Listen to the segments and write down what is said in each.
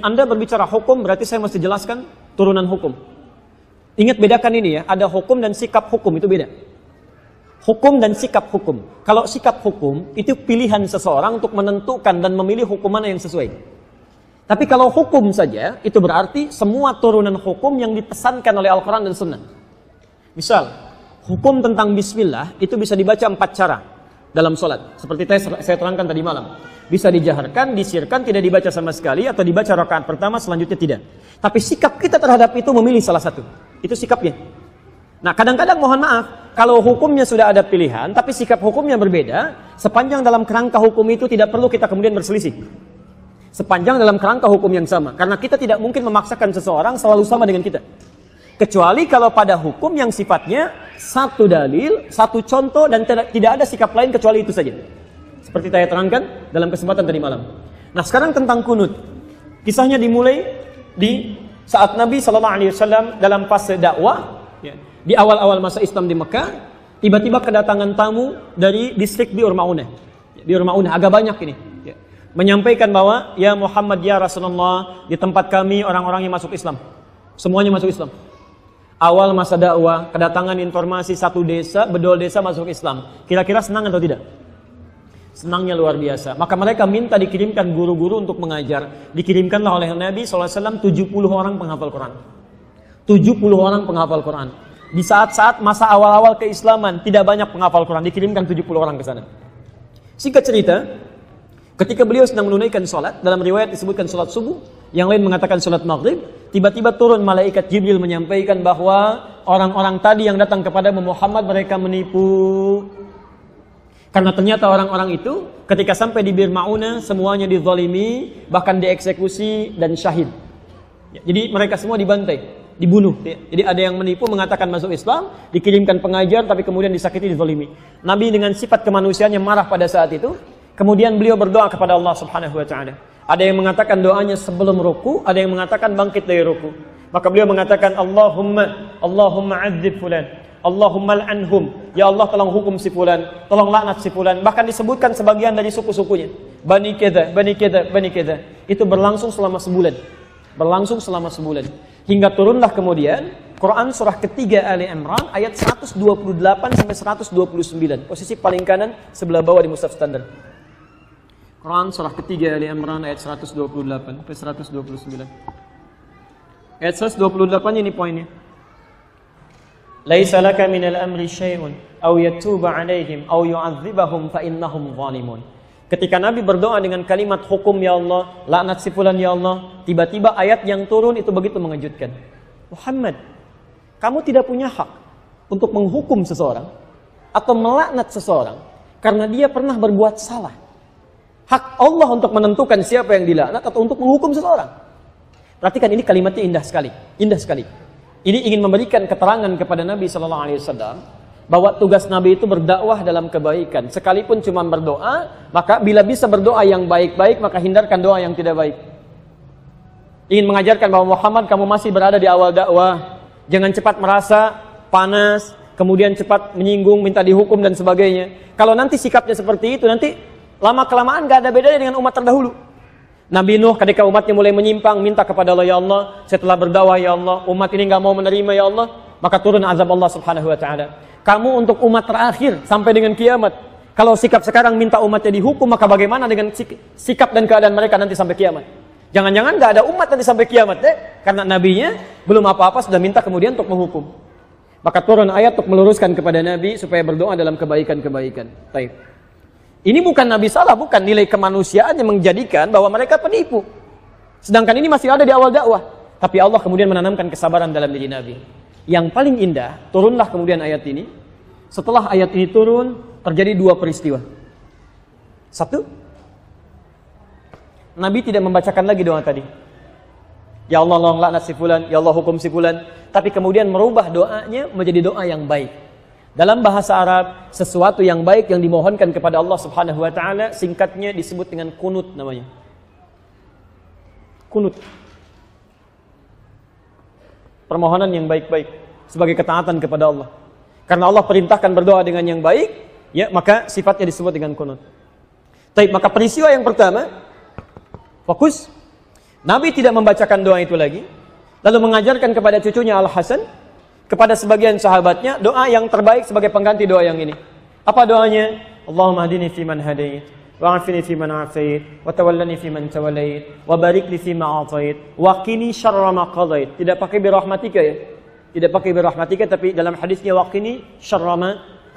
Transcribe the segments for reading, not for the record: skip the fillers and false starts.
Anda berbicara hukum, berarti saya mesti jelaskan turunan hukum. Ingat bedakan ini ya, ada hukum dan sikap hukum, itu beda. Hukum dan sikap hukum. Kalau sikap hukum, itu pilihan seseorang untuk menentukan dan memilih hukum mana yang sesuai. Tapi kalau hukum saja, itu berarti semua turunan hukum yang dipesankan oleh Al-Quran dan Sunnah. Misal, hukum tentang bismillah, itu bisa dibaca 4 cara dalam sholat. Seperti saya terangkan tadi malam. Bisa dijaharkan, disirkan, tidak dibaca sama sekali, atau dibaca rakaat pertama, selanjutnya tidak. Tapi sikap kita terhadap itu memilih salah satu. Itu sikapnya. Nah, kadang-kadang mohon maaf, kalau hukumnya sudah ada pilihan, tapi sikap hukumnya berbeda, sepanjang dalam kerangka hukum itu tidak perlu kita kemudian berselisih. Sepanjang dalam kerangka hukum yang sama. Karena kita tidak mungkin memaksakan seseorang selalu sama dengan kita. Kecuali kalau pada hukum yang sifatnya satu dalil, satu contoh, dan tidak ada sikap lain kecuali itu saja. Seperti saya terangkan dalam kesempatan tadi malam. Nah, sekarang tentang kunut. Kisahnya dimulai di saat Nabi SAW dalam fase dakwah, ya, di awal-awal masa Islam di Mekah, tiba-tiba kedatangan tamu dari distrik Bi'ur Ma'unah. Bi'ur Ma'unah agak banyak ini. Ya. Menyampaikan bahwa, ya Muhammad, ya Rasulullah, di tempat kami orang-orang yang masuk Islam. Semuanya masuk Islam. Awal masa dakwah, kedatangan informasi satu desa, bedol desa masuk Islam. Kira-kira senang atau tidak? Senangnya luar biasa. Maka mereka minta dikirimkan guru-guru untuk mengajar. Dikirimkanlah oleh Nabi SAW 70 orang penghafal Quran. 70 orang penghafal Quran. Di saat-saat masa awal-awal keislaman, tidak banyak penghafal Quran. Dikirimkan 70 orang ke sana. Singkat cerita, ketika beliau sedang menunaikan sholat, dalam riwayat disebutkan sholat subuh, yang lain mengatakan sholat maghrib, tiba-tiba turun malaikat Jibril menyampaikan bahwa orang-orang tadi yang datang kepada Muhammad, mereka menipu. Karena ternyata orang-orang itu ketika sampai di Bir Ma'unah semuanya dizalimi, bahkan dieksekusi dan syahid. Jadi mereka semua dibantai, dibunuh. Jadi ada yang menipu mengatakan masuk Islam, dikirimkan pengajar tapi kemudian disakiti, dizalimi. Nabi dengan sifat kemanusiaannya marah pada saat itu. Kemudian beliau berdoa kepada Allah Subhanahu wa taala. Ada yang mengatakan doanya sebelum ruku, ada yang mengatakan bangkit dari ruku. Maka beliau mengatakan Allahumma adzib fulan. Allahumma al'anhum. Ya Allah, tolong hukum si fulan, tolong laknat si fulan. Bahkan disebutkan sebagian dari suku-sukunya. Bani keda, bani keda, bani keda. Itu berlangsung selama sebulan. Berlangsung selama sebulan. Hingga turunlah kemudian Quran surah ketiga Ali Imran ayat 128 sampai 129. Posisi paling kanan sebelah bawah di mushaf standar. Quran surah ketiga Ali Imran ayat 128 sampai 129. Ayat 128 ini poinnya. Laisa laka minal amri syai'un aw yatuba 'alaihim aw yu'adzibahum fa innahum zalimun. Ketika Nabi berdoa dengan kalimat hukum ya Allah, laknat si fulan ya Allah, tiba-tiba ayat yang turun itu begitu mengejutkan. Muhammad, kamu tidak punya hak untuk menghukum seseorang atau melaknat seseorang karena dia pernah berbuat salah. Hak Allah untuk menentukan siapa yang dilaknat atau untuk menghukum seseorang. Perhatikan, ini kalimatnya indah sekali, indah sekali. Ini ingin memberikan keterangan kepada Nabi SAW bahwa tugas Nabi itu berdakwah dalam kebaikan. Sekalipun cuma berdoa, maka bila bisa berdoa yang baik-baik, maka hindarkan doa yang tidak baik. Ingin mengajarkan bahwa Muhammad, kamu masih berada di awal dakwah. Jangan cepat merasa panas, kemudian cepat menyinggung, minta dihukum dan sebagainya. Kalau nanti sikapnya seperti itu, nanti lama-kelamaan gak ada bedanya dengan umat terdahulu. Nabi Nuh ketika umatnya mulai menyimpang, minta kepada Allah, ya Allah, setelah berdakwah ya Allah, umat ini gak mau menerima ya Allah, maka turun azab Allah Subhanahu wa taala. Kamu untuk umat terakhir sampai dengan kiamat. Kalau sikap sekarang minta umatnya dihukum, maka bagaimana dengan sikap dan keadaan mereka nanti sampai kiamat? Jangan-jangan gak ada umat nanti sampai kiamat deh, karena nabinya belum apa-apa sudah minta kemudian untuk menghukum. Maka turun ayat untuk meluruskan kepada Nabi supaya berdoa dalam kebaikan-kebaikan. Baik. Ini bukan Nabi salah, bukan, nilai kemanusiaan yang menjadikan bahwa mereka penipu. Sedangkan ini masih ada di awal dakwah. Tapi Allah kemudian menanamkan kesabaran dalam diri Nabi. Yang paling indah, turunlah kemudian ayat ini. Setelah ayat ini turun, terjadi dua peristiwa. Satu, Nabi tidak membacakan lagi doa tadi. Ya Allah, tolong laknat si fulan, ya Allah hukum si fulan. Tapi kemudian merubah doanya menjadi doa yang baik. Dalam bahasa Arab, sesuatu yang baik yang dimohonkan kepada Allah Subhanahu wa taala singkatnya disebut dengan kunut namanya. Kunut. Permohonan yang baik-baik sebagai ketaatan kepada Allah. Karena Allah perintahkan berdoa dengan yang baik, ya, maka sifatnya disebut dengan kunut. Baik, maka peristiwa yang pertama, fokus. Nabi tidak membacakan doa itu lagi, lalu mengajarkan kepada cucunya Al-Hasan, kepada sebagian sahabatnya, doa yang terbaik sebagai pengganti doa yang ini. Apa doanya? Allahumma hadini fiman hadait, wa afini fiman afait, wa tawallani fiman tawallait, wa barik li fima atait, wa qini syarra ma qadait. Tidak pakai birahmatika ya. Tidak pakai birahmatika, tapi dalam hadisnya wa qini syarra ma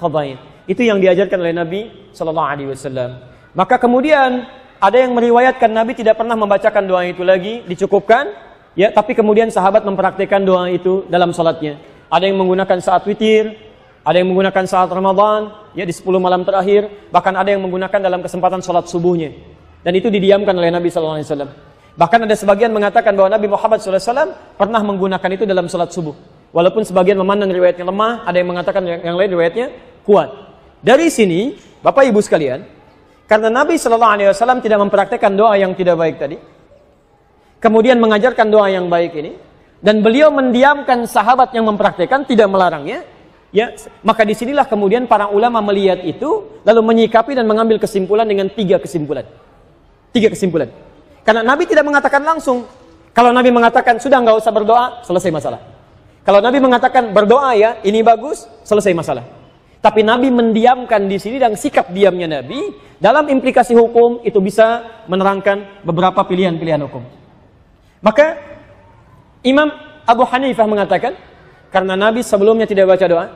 qadait. Itu yang diajarkan oleh Nabi sallallahu alaihi wasallam. Maka kemudian ada yang meriwayatkan Nabi tidak pernah membacakan doa itu lagi, dicukupkan, ya, tapi kemudian sahabat mempraktikkan doa itu dalam salatnya. Ada yang menggunakan saat witir, ada yang menggunakan saat Ramadan, ya di 10 malam terakhir, bahkan ada yang menggunakan dalam kesempatan salat subuhnya. Dan itu didiamkan oleh Nabi sallallahu alaihi wasallam. Bahkan ada sebagian mengatakan bahwa Nabi Muhammad sallallahu alaihi wasallam pernah menggunakan itu dalam salat subuh. Walaupun sebagian memandang riwayatnya lemah, ada yang mengatakan yang lain riwayatnya kuat. Dari sini, Bapak Ibu sekalian, karena Nabi Shallallahu Alaihi Wasallam tidak mempraktekkan doa yang tidak baik tadi, kemudian mengajarkan doa yang baik ini, dan beliau mendiamkan sahabat yang mempraktekkan, tidak melarangnya, ya, maka disinilah kemudian para ulama melihat itu, lalu menyikapi dan mengambil kesimpulan dengan 3 kesimpulan. 3 kesimpulan. Karena Nabi tidak mengatakan langsung. Kalau Nabi mengatakan sudah nggak usah berdoa, selesai masalah. Kalau Nabi mengatakan berdoa ya, ini bagus, selesai masalah. Tapi Nabi mendiamkan di sini, dan sikap diamnya Nabi dalam implikasi hukum itu bisa menerangkan beberapa pilihan-pilihan hukum. Maka Imam Abu Hanifah mengatakan, karena Nabi sebelumnya tidak baca doa,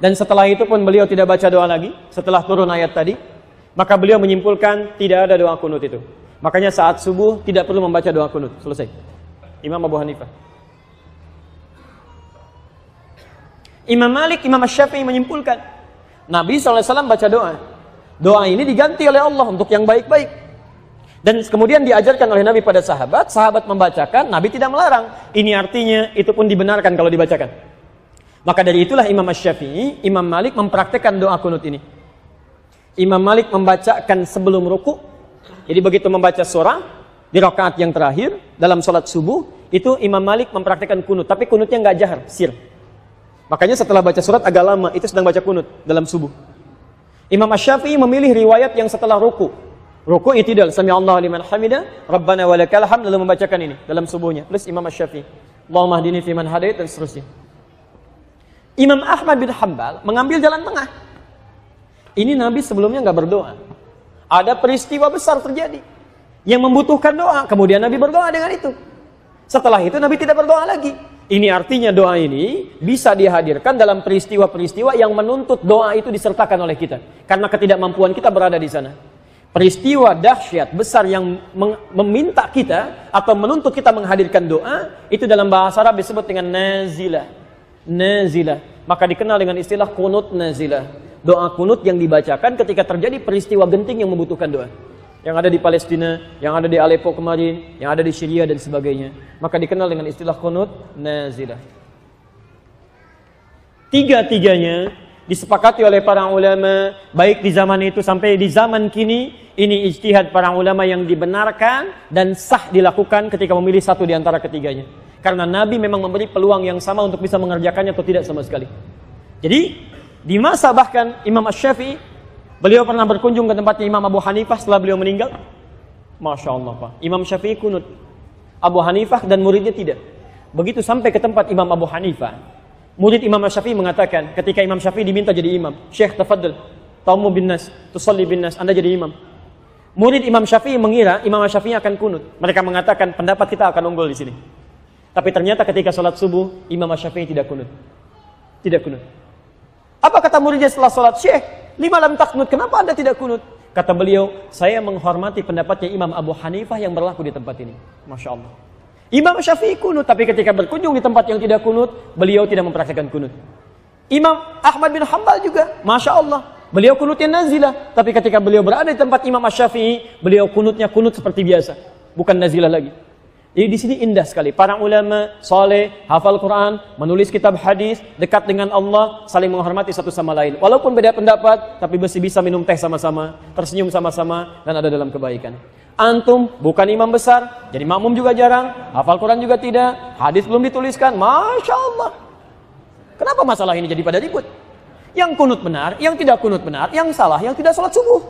dan setelah itu pun beliau tidak baca doa lagi, setelah turun ayat tadi, maka beliau menyimpulkan tidak ada doa kunut itu. Makanya saat subuh tidak perlu membaca doa kunut. Selesai. Imam Abu Hanifah. Imam Malik, Imam Syafi'i menyimpulkan, Nabi SAW baca doa. Doa ini diganti oleh Allah untuk yang baik-baik. Dan kemudian diajarkan oleh Nabi pada sahabat, sahabat membacakan, Nabi tidak melarang. Ini artinya itu pun dibenarkan kalau dibacakan. Maka dari itulah Imam Syafi'i, Imam Malik mempraktekkan doa kunut ini. Imam Malik membacakan sebelum ruku. Jadi begitu membaca surah di rakaat yang terakhir dalam sholat subuh, itu Imam Malik mempraktekkan kunut. Tapi kunutnya nggak jahar, sir. Makanya setelah baca surat agak lama, itu sedang baca kunut dalam subuh. Imam Syafi'i memilih riwayat yang setelah ruku. Ruku itidal, sami'allahu liman hamidah, Rabbana walakal hamd, lalu membacakan ini dalam subuhnya. Plus Imam Syafi'i, Allahumma hdini fiman hadait, dan seterusnya. Imam Ahmad bin Hanbal mengambil jalan tengah. Ini Nabi sebelumnya nggak berdoa. Ada peristiwa besar terjadi yang membutuhkan doa, kemudian Nabi berdoa dengan itu. Setelah itu Nabi tidak berdoa lagi. Ini artinya doa ini bisa dihadirkan dalam peristiwa-peristiwa yang menuntut doa itu disertakan oleh kita. Karena ketidakmampuan kita berada di sana. Peristiwa dahsyat besar yang meminta kita atau menuntut kita menghadirkan doa, itu dalam bahasa Arab disebut dengan nazilah. Nazilah. Maka dikenal dengan istilah kunut nazilah. Doa kunut yang dibacakan ketika terjadi peristiwa genting yang membutuhkan doa. Yang ada di Palestina, yang ada di Aleppo kemarin, yang ada di Syria dan sebagainya. Maka dikenal dengan istilah kunut nazilah. Tiga-tiganya disepakati oleh para ulama, baik di zaman itu sampai di zaman kini, ini ijtihad para ulama yang dibenarkan dan sah dilakukan ketika memilih satu di antara ketiganya. Karena Nabi memang memberi peluang yang sama untuk bisa mengerjakannya atau tidak sama sekali. Jadi, di masa bahkan Imam Syafi'i, beliau pernah berkunjung ke tempatnya Imam Abu Hanifah setelah beliau meninggal. Masya Allah Pak. Imam Syafi'i kunut. Abu Hanifah dan muridnya tidak. Begitu sampai ke tempat Imam Abu Hanifah, murid Imam Syafi'i mengatakan, ketika Imam Syafi'i diminta jadi imam, Syekh tafaddal, taumu bin nas, tusalli bin nas, Anda jadi imam. Murid Imam Syafi'i mengira Imam Syafi'i akan kunut. Mereka mengatakan pendapat kita akan unggul di sini. Tapi ternyata ketika sholat subuh, Imam Syafi'i tidak kunut. Tidak kunut. Apa kata muridnya setelah sholat? Syekh, lima lam taknut, kenapa Anda tidak kunut? Kata beliau, saya menghormati pendapatnya Imam Abu Hanifah yang berlaku di tempat ini. Masya Allah. Imam Syafi'i kunut, tapi ketika berkunjung di tempat yang tidak kunut, beliau tidak mempraktikkan kunut. Imam Ahmad bin Hanbal juga, Masya Allah. Beliau kunutnya nazilah, tapi ketika beliau berada di tempat Imam Syafi'i, beliau kunutnya kunut seperti biasa, bukan nazilah lagi. Jadi di sini indah sekali. Para ulama saleh, hafal Quran, menulis kitab hadis, dekat dengan Allah, saling menghormati satu sama lain. Walaupun beda pendapat, tapi masih bisa minum teh sama-sama, tersenyum sama-sama, dan ada dalam kebaikan. Antum bukan imam besar, jadi makmum juga jarang, hafal Quran juga tidak, hadis belum dituliskan, Masya Allah. Kenapa masalah ini jadi pada ribut? Yang kunut benar, yang tidak kunut benar, yang salah, yang tidak sholat subuh.